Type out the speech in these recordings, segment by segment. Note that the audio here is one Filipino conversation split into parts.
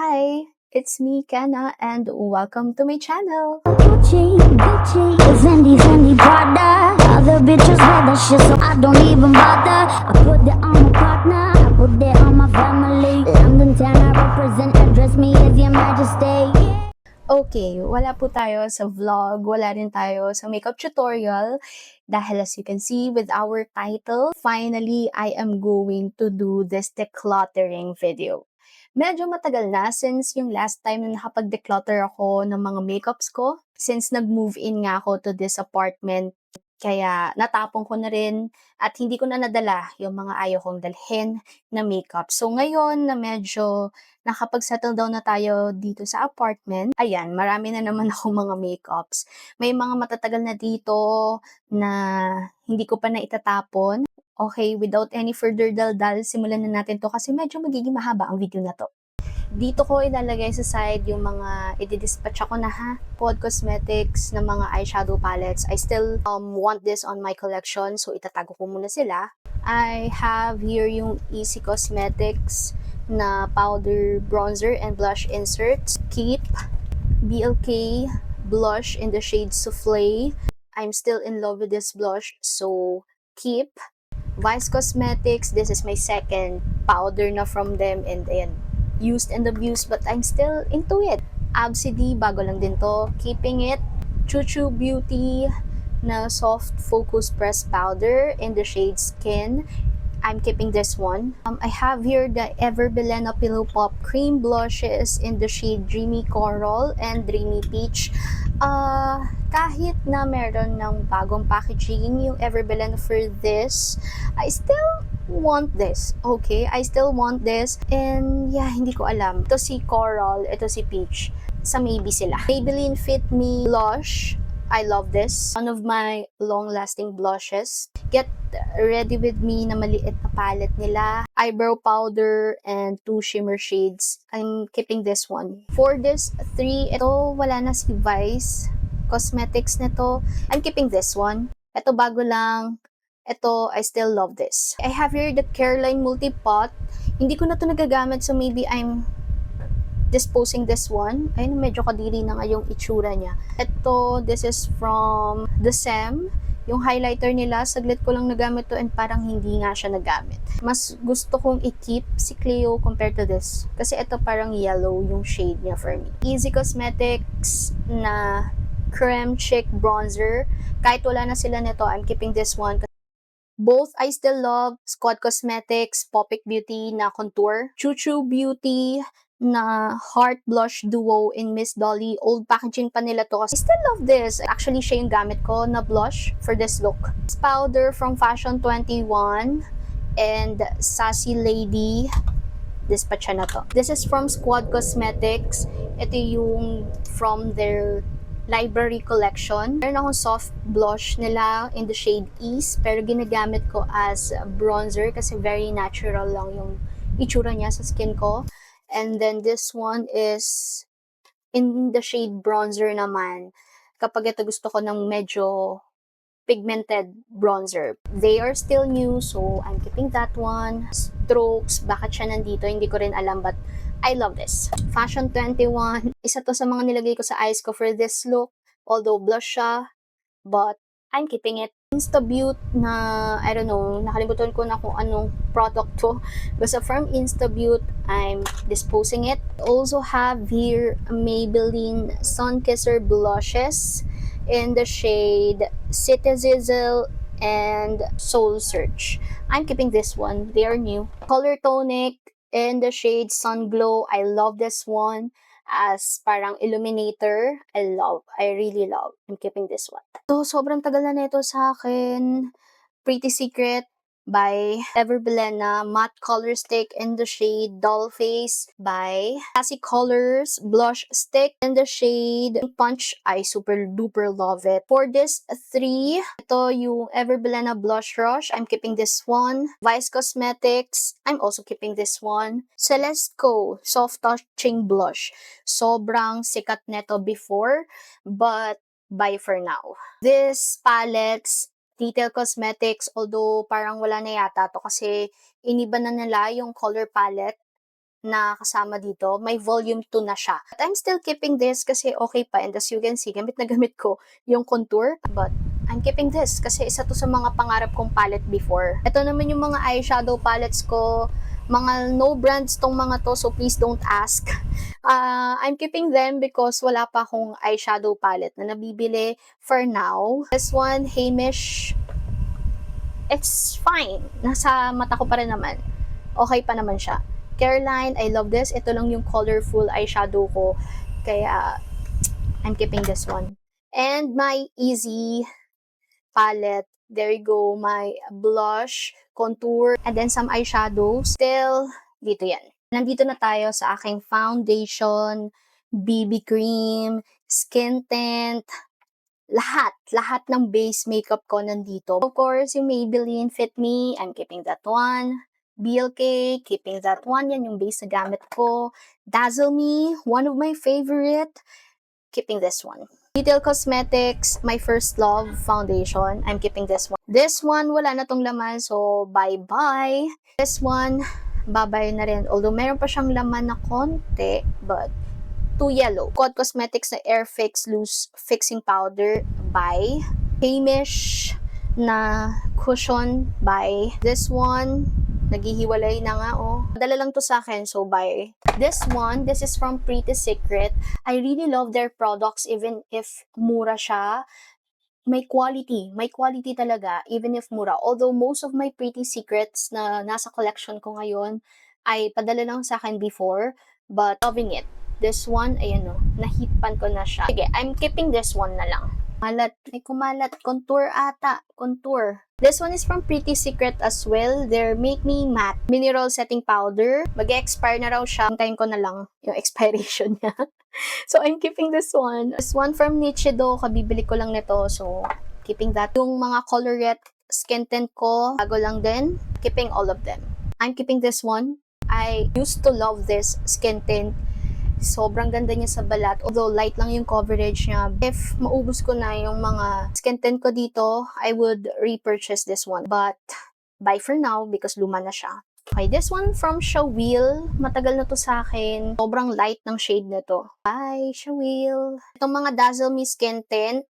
Hi, it's me, Kenna, and welcome to my channel. Gucci, Fendi, Prada. Other bitches wear that shit, so I don't even bother. I put that on my partner, I put that on my family. London town, I represent, address me as your majesty. Okay, wala po tayo sa vlog, wala rin tayo sa makeup tutorial dahil as you can see with our title, finally, I am going to do this decluttering video. Medyo matagal na since yung last time na nakapag-declutter ako ng mga makeups ko. Since nag-move in nga ako to this apartment, kaya natapon ko na rin at hindi ko na nadala yung mga ayaw kong dalhin na makeup. So ngayon na medyo nakapag-settle down na tayo dito sa apartment, ayan, marami na naman akong mga makeups. May mga matatagal na dito na hindi ko pa na itatapon. Okay, without any further daldal, simulan na natin to kasi medyo magiging mahaba ang video na to. Dito ko ilalagay sa side yung mga i-dispatch ako na ha. Pod Cosmetics na mga eyeshadow palettes. I still want this on my collection, so itatago ko muna sila. I have here yung Easy Cosmetics na powder bronzer and blush inserts. Keep BLK blush in the shade Souffle. I'm still in love with this blush, so keep. Vice Cosmetics, this is my second powder na from them and ayan, used and abused but I'm still into it. Absidy, bago lang din to. Keeping it. Chuchu Beauty na soft focus press powder in the shade Skin. I'm keeping this one. I have here the Everbelena Pillow Pop Cream Blushes in the shade Dreamy Coral and Dreamy Peach. Kahit na meron ng bagong packaging yung Everbelena for this, I still want this. Okay, I still want this. And yeah, hindi ko alam. Ito si Coral, ito si Peach. Sa maybe sila. Maybelline Fit Me Blush. I love this. One of my long-lasting blushes. Get Ready With Me na maliit na palette nila. Eyebrow powder and 2 shimmer shades. I'm keeping this one. For this 3, ito wala na si Vice Cosmetics nito. I'm keeping this one. Ito bago lang. Ito, I still love this. I have here the Careline Multi-Pot. Hindi ko na to nagagamit, so maybe I'm disposing this one. Ayun, medyo kadiri na nga yung itsura niya. Ito, this is from the SEM. Yung highlighter nila, saglit ko lang nagamit to and parang hindi nga siya nagamit. Mas gusto kong i-keep si Cleo compared to this. Kasi ito parang yellow yung shade niya for me. Easy Cosmetics na Creme Chic Bronzer. Kahit wala na sila nito, I'm keeping this one. Both I still love. Squad Cosmetics, Popic Beauty na contour. Chuchu Beauty na Heart Blush Duo in Miss Dolly. Old packaging pa nila to. I still love this. Actually, siya yung gamit ko na blush for this look. This powder from Fashion 21 and Sassy Lady. Dispatch na to. This is from Squad Cosmetics. Ito yung from their library collection. Meron akong soft blush nila in the shade Ease, pero ginagamit ko as bronzer kasi very natural lang yung itsura niya sa skin ko. And then this one is in the shade bronzer naman. Kapag ito gusto ko ng medyo pigmented bronzer. They are still new, so I'm keeping that one. Strokes, bakit siya nandito? Hindi ko rin alam, but I love this. Fashion 21, isa to sa mga nilagay ko sa eyes ko for this look. Although blush siya, but I'm keeping it. Instabute na, I don't know, nakalimutan ko na kung anong product to. Basta from Instabute, I'm disposing it. Also have here Maybelline Sun Kisser Blushes in the shade Citizizzle and Soul Search. I'm keeping this one. They are new. Color Tonic in the shade Sun Glow. I love this one as parang illuminator. I really love. I'm keeping this one. So, sobrang tagal na nito sa akin. Pretty Secret by Everbelena Matte Color Stick in the shade Doll Face by Sassy Colors Blush Stick in the shade Punch. I super duper love it. For this 3, ito yung Everbelena Blush Rush. I'm keeping this one. Vice Cosmetics. I'm also keeping this one. Celestco Soft Touching Blush. Sobrang sikat neto before, but bye for now. This palettes, Detail Cosmetics, although parang wala na yata to kasi iniba na nila yung color palette na kasama dito. May volume 2 na siya. But I'm still keeping this kasi okay pa. And as you can see, gamit na gamit ko yung contour. But I'm keeping this kasi isa to sa mga pangarap kong palette before. Ito naman yung mga eyeshadow palettes ko. Mga no brands tong mga to, so please don't ask. I'm keeping them because wala pa akong eyeshadow palette na nabibili for now. This one, Hamish, it's fine. Nasa mata ko pa rin naman. Okay pa naman siya. Caroline, I love this. Ito lang yung colorful eyeshadow ko. Kaya, I'm keeping this one. And my Easy palette. There you go. My blush, contour, and then some eyeshadows. Still, dito yan. Nandito na tayo sa aking foundation, BB cream, skin tint, lahat ng base makeup ko nandito. Of course, yung Maybelline Fit Me, I'm keeping that one. BLK, keeping that one. Yan yung base na gamit ko. Dazzle Me, one of my favorite. Keeping this one. Detail Cosmetics, my first love foundation. I'm keeping this one. This one, wala na tong laman, so bye-bye. This one, bye-bye na rin. Although meron pa siyang laman na konti, but too yellow. Code Cosmetics na Air Fix Loose Fixing Powder, bye. Hamish na cushion, bye. This one, naghihiwalay na nga, oh. Dala lang to sa akin, so bye. This one, this is from Pretty Secret. I really love their products even if mura siya. May quality talaga even if mura. Although most of my Pretty Secrets na nasa collection ko ngayon ay padala lang sa akin before, but loving it. This one, ayan o, nahipan ko na siya. Sige, I'm keeping this one na lang. Malat, may kumalat. Contour ata. Contour. This one is from Pretty Secret as well. Their Make Me Matte Mineral Setting Powder. Mag-expire na raw siya. Hintayin ko na lang yung expiration niya. So, I'm keeping this one. This one from Nichido. Kabibili ko lang nito. So, keeping that. Yung mga colorette skin tint ko, bago lang din. Keeping all of them. I'm keeping this one. I used to love this skin tint. Sobrang ganda niya sa balat. Although light lang yung coverage niya. If maubos ko na yung mga skin tint ko dito, I would repurchase this one. But, bye for now because luma na siya. Okay, this one from Shawil. Matagal na to sa akin. Sobrang light ng shade nito. Bye, Shawil. Itong mga Dazzle Me Skin Tint,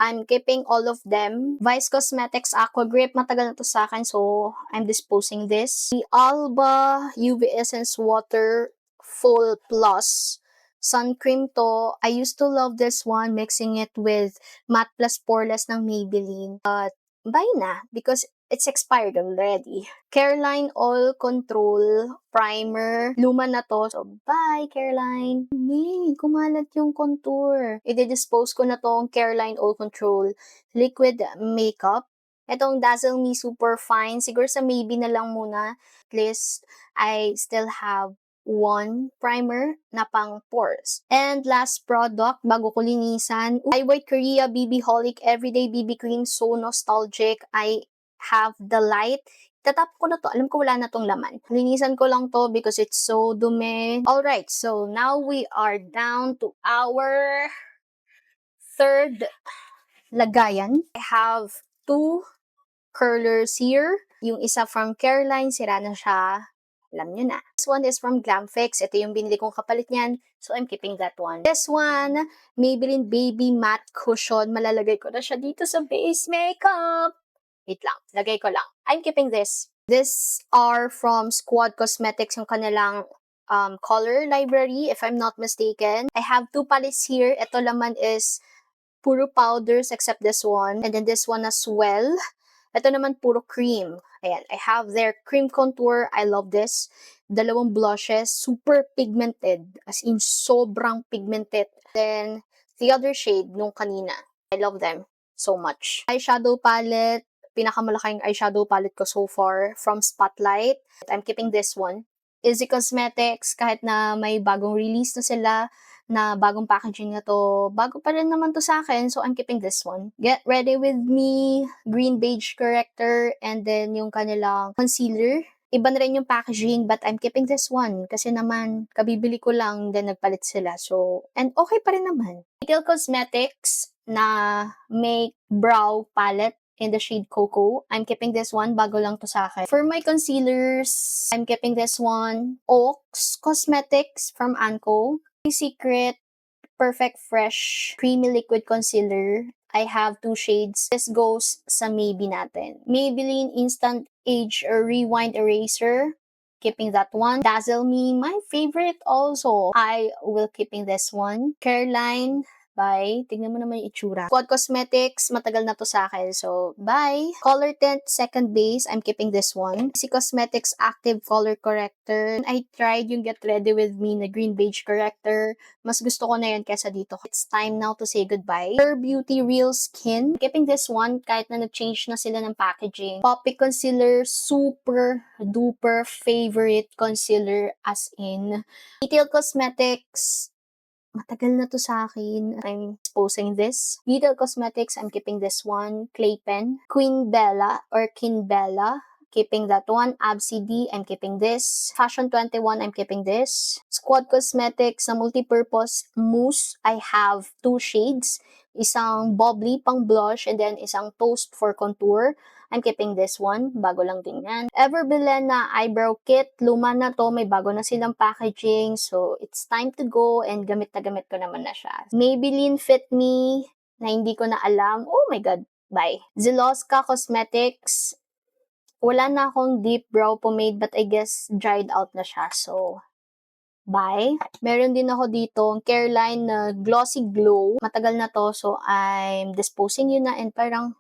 I'm keeping all of them. Vice Cosmetics Aqua Grip, matagal na to sa akin, so I'm disposing this. The Alba UV Essence Water Full Plus sun cream to. I used to love this one, mixing it with Matte Plus Poreless ng Maybelline. But, buy na, because it's expired already. Caroline All Control Primer. Luma na to. So, bye, Caroline. Hey, kumalat yung contour. I-dispose ko na tong Caroline All Control Liquid Makeup. Itong Dazzle Me Super Fine. Siguro sa maybe na lang muna. At least, I still have one primer na pang pores. And last product, bago ko linisan, I White Korea BB Holic Everyday BB Cream. So nostalgic. I have the light. Tatap ko na to. Alam ko wala na tong laman. Linisan ko lang to because it's so dumi. Alright, so now we are down to our third lagayan. I have two curlers here. Yung isa from Caroline, sira na siya. Alam nyo na. This one is from Glamfix. Ito yung binili kong kapalit niyan. So, I'm keeping that one. This one, Maybelline Baby Matte Cushion. Malalagay ko na siya dito sa base makeup. Wait lang. Lagay ko lang. I'm keeping this. These are from Squad Cosmetics, yung kanilang color library, if I'm not mistaken. I have two palettes here. Ito laman is puro powders except this one. And then this one as well. Ito naman puro cream. Ayan, I have their cream contour. I love this. Dalawang blushes, super pigmented. As in, sobrang pigmented. Then, the other shade nung kanina. I love them so much. Eyeshadow palette. Pinakamalaking eyeshadow palette ko so far from Spotlight. I'm keeping this one. Easy Cosmetics, kahit na may bagong release na sila, na bagong packaging na to, bago pa rin naman to sa akin, so I'm keeping this one. Get Ready With Me, Green Beige Corrector, and then yung kanilang concealer. Iba na rin yung packaging, but I'm keeping this one. Kasi naman, kabibili ko lang, then nagpalit sila. So, and okay pa rin naman. Detail Cosmetics na Make Brow Palette. in the shade Cocoa. I'm keeping this one. Bago lang to sa akin. For my concealers, I'm keeping this one. Oaks Cosmetics from Anko. Secret Perfect Fresh Creamy Liquid Concealer. I have two shades. This goes sa Maybe natin. Maybelline Instant Age or Rewind Eraser. Keeping that one. Dazzle Me, my favorite also. I will keeping this one. Careline by, tignan mo naman yung itsura. Quad Cosmetics, matagal na to sa akin. So, bye. Color Tint Second Base, I'm keeping this one. CC Cosmetics Active Color Corrector. I tried yung Get Ready With Me na Green Beige Corrector. Mas gusto ko na yun kesa dito. It's time now to say goodbye. Her Beauty Real Skin. Keeping this one kahit na nag-change na sila ng packaging. Poppy Concealer, super duper favorite concealer as in. Detail Cosmetics, matagal na to sa akin. I'm exposing this. Detail Cosmetics, I'm keeping this one. Clay Pen. Queen Bella or Kin Bella. Keeping that one. AbCD, I'm keeping this. Fashion 21, I'm keeping this. Squad Cosmetics na multi-purpose mousse, I have two shades. Isang bubbly pang blush and then isang toast for contour. I'm keeping this one. Bago lang din yan. Everbelen na eyebrow kit. Luma na to. May bago na silang packaging. So, it's time to go and gamit na gamit ko naman na siya. Maybelline Fit Me na hindi ko na alam. Oh my God. Bye. Zilosca Cosmetics. Wala na akong deep brow pomade but I guess dried out na siya. So, bye. Meron din ako dito Careline na Glossy Glow. Matagal na to. So, I'm disposing yun na and parang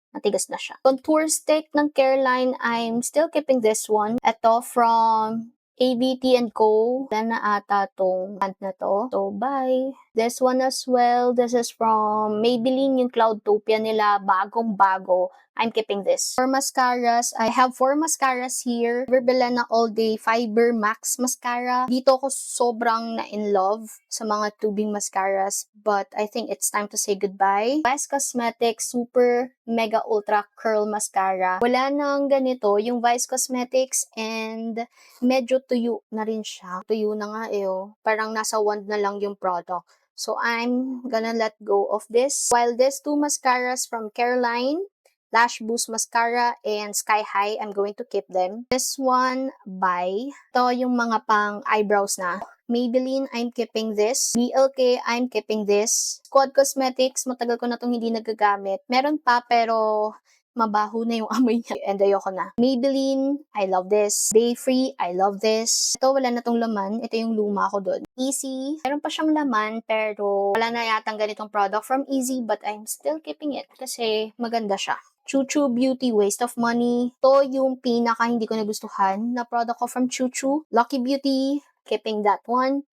matigas na siya. Contour stick ng Careline, I'm still keeping this one. Ito from ABT & Co. Wala na ata tong brand na to. So, bye. This one as well. This is from Maybelline, yung Cloudtopia nila. Bagong-bago. I'm keeping this. For mascaras, I have 4 mascaras here. Verbena All Day Fiber Max Mascara. Dito ako sobrang na-in love sa mga tubing mascaras. But I think it's time to say goodbye. Vice Cosmetics Super Mega Ultra Curl Mascara. Wala nang ganito yung Vice Cosmetics and medyo tuyo na rin siya. Tuyo na nga oh. Parang nasa wand na lang yung product. So, I'm gonna let go of this. While these 2 mascaras from Careline, Lash Boost Mascara and Sky High, I'm going to keep them. This one, bye. Ito yung mga pang eyebrows na. Maybelline, I'm keeping this. BLK, I'm keeping this. Squad Cosmetics, matagal ko na itong hindi nagagamit. Meron pa pero mabaho na yung amoy niya. And ayoko na. Maybelline, I love this. Day Free, I love this. Ito, wala na tong laman. Ito yung luma ko doon. Easy, meron pa siyang laman pero wala na yatang ganitong product from Easy but I'm still keeping it kasi maganda siya. Chuchu Beauty, waste of money. Ito yung pinaka hindi ko nagustuhan na product ko from Chuchu. Lucky Beauty, keeping that one.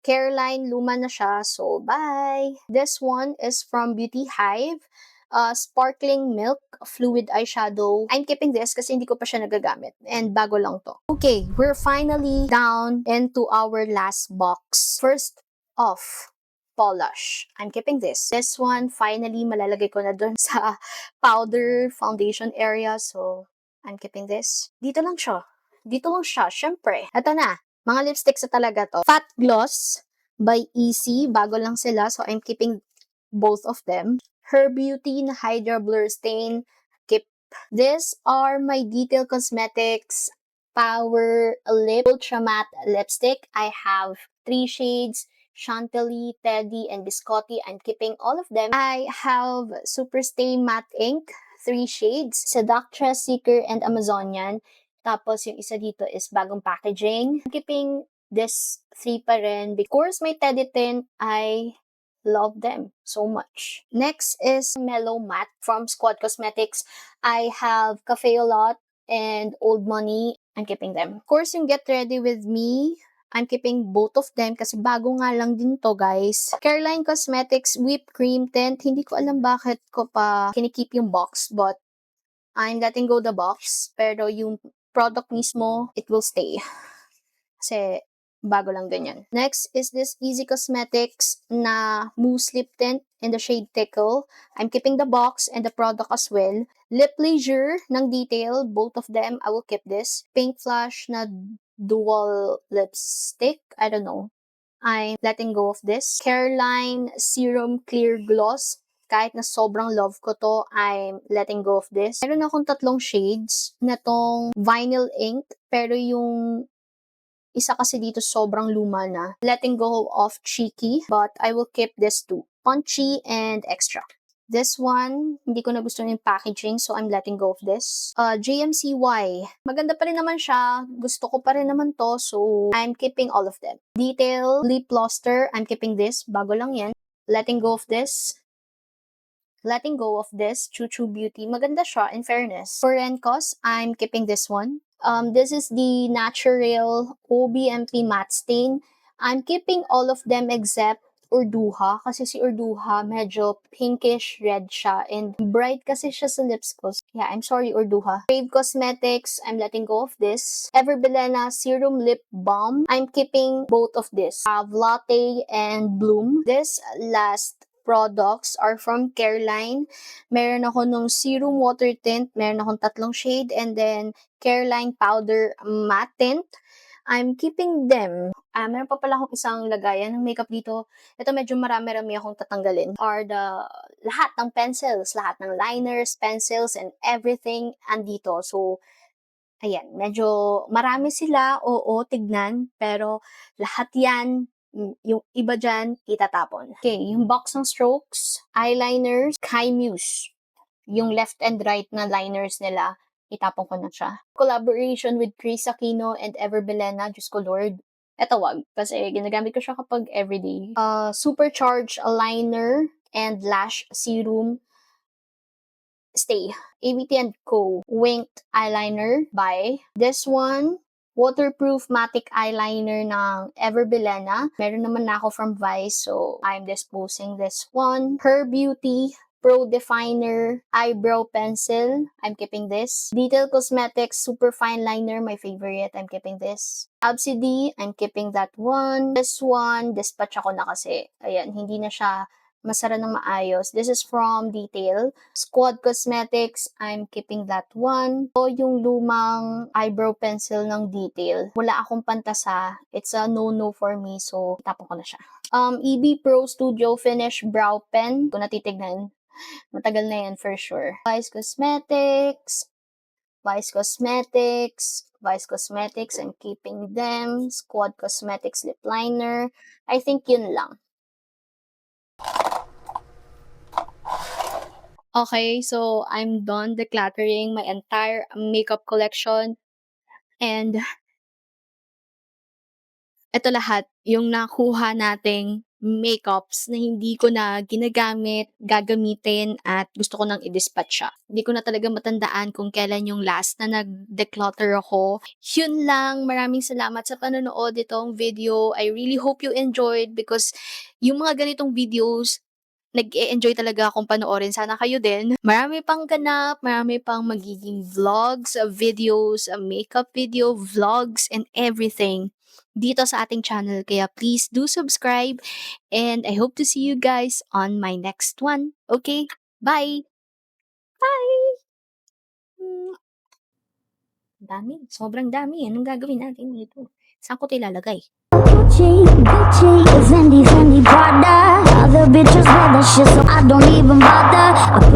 Careline, luma na siya, so bye! This one is from Beauty Hive. Sparkling Milk Fluid Eyeshadow. I'm keeping this kasi hindi ko pa siya nagagamit. And bago lang to. Okay, we're finally down into our last box. First off, Polish. I'm keeping this. This one, finally, malalagay ko na dun sa powder foundation area. So, I'm keeping this. Dito lang siya. Dito lang siya, syempre. Ito na. Mga lipsticks na talaga to. Fat Gloss by Easy. Bago lang sila. So, I'm keeping both of them. Her Beauty na Hydra Blur Stain. Keep. These are my Detail Cosmetics Power Lip Ultra Matte Lipstick. I have 3 shades. Chantilly, Teddy, and Biscotti. I'm keeping all of them. I have Superstay Matte Ink, 3 shades. Seductress, Seeker, and Amazonian. Tapos, yung isa dito is bagong packaging. I'm keeping this 3 pa rin. Because my Teddy tint, I love them so much. Next is Mellow Matte from Squad Cosmetics. I have Cafe A Lot and Old Money. I'm keeping them. Of course, yung Get Ready With Me, I'm keeping both of them kasi bago nga lang din to, guys. Careline Cosmetics Whipped Cream Tint. Hindi ko alam bakit ko pa kinikip yung box, but I'm letting go the box. Pero yung product mismo, it will stay. Kasi bago lang din yan. Next is this Easy Cosmetics na Mousse Lip Tint in the shade Tickle. I'm keeping the box and the product as well. Lip Leisure ng Detail, both of them, I will keep this. Pink Flash na dual lipstick, I don't know. I'm letting go of this. Careline Serum Clear Gloss kahit na sobrang love ko to, I'm letting go of this. Meron akong 3 shades na tong vinyl ink, pero yung isa kasi dito sobrang luma na. Letting go of cheeky, but I will keep this too. Punchy and extra. This one, hindi ko nagustuhan yung packaging, so I'm letting go of this. JMCY. Maganda pa rin naman siya. Gusto ko pa rin naman to, so I'm keeping all of them. Detail, lip luster, I'm keeping this. Bago lang yan. Letting go of this. Letting go of this. Choo Choo Beauty. Maganda siya, in fairness. For Rencos, I'm keeping this one. This is the Natural OBMP Matte Stain. I'm keeping all of them except Urduha, kasi si Urduha medyo pinkish red siya and bright kasi siya sa lips ko. Yeah, I'm sorry Urduha. Crave Cosmetics, I'm letting go of this. Everbelena Serum Lip Balm, I'm keeping both of this. Latte and Bloom. This last products are from Careline. Meron ako nung Serum Water Tint, meron akong 3 shade, and then Careline Powder Matte Tint. I'm keeping them. Meron pa pala akong isang lagayan ng makeup dito. Ito medyo marami-rami akong tatanggalin. Are lahat ng pencils, lahat ng liners, pencils, and everything andito. So, ayan, medyo marami sila, oo, tignan, pero lahat yan, yung iba dyan, itatapon. Okay, yung box ng strokes, eyeliners, Kai Muse. Yung left and right na liners nila, itapon ko na siya. Collaboration with Chris Aquino and Everbelena, Diyos ko Lord. Eto wag, kasi ginagamit ko siya kapag everyday. Supercharged Aligner and Lash Serum. Stay. ABT & Co. Winked Eyeliner by this one. Waterproof Matic Eyeliner ng Everbelena. Meron naman na ako from Vice, so I'm disposing this one. Her Beauty Pro Definer Eyebrow Pencil. I'm keeping this. Detail Cosmetics Super Fine Liner, my favorite. I'm keeping this. Absidy, I'm keeping that one. This one, dispatch ako na kasi. Ayan, hindi na siya masara ng maayos. This is from Detail. Squad Cosmetics, I'm keeping that one. So, yung lumang eyebrow pencil ng Detail. Wala akong pantasa. It's a no-no for me, so tapon ko na siya. EB Pro Studio Finish Brow Pen. Kung natitignan, matagal na yan for sure. Vice Cosmetics. Vice Cosmetics. Vice Cosmetics, I'm keeping them. Squad Cosmetics Lip Liner. I think yun lang. Okay, so I'm done decluttering my entire makeup collection. And ito lahat, yung nakuha nating makeups na hindi ko na ginagamit, gagamitin, at gusto ko nang i-dispatch siya. Hindi ko na talaga matandaan kung kailan yung last na nag-declutter ako. Yun lang, maraming salamat sa panonood itong video. I really hope you enjoyed because yung mga ganitong videos, nag-e-enjoy talaga akong panoorin. Sana kayo din. Marami pang ganap, marami pang magiging vlogs, videos, makeup video, vlogs, and everything dito sa ating channel. Kaya please do subscribe and I hope to see you guys on my next one. Okay? Bye! Bye! Dami. Sobrang dami. Anong gagawin natin dito? Saan ko ito ilalagay? Gucci, Fendi, Prada. Other bitches wear that shit, so I don't even bother. I put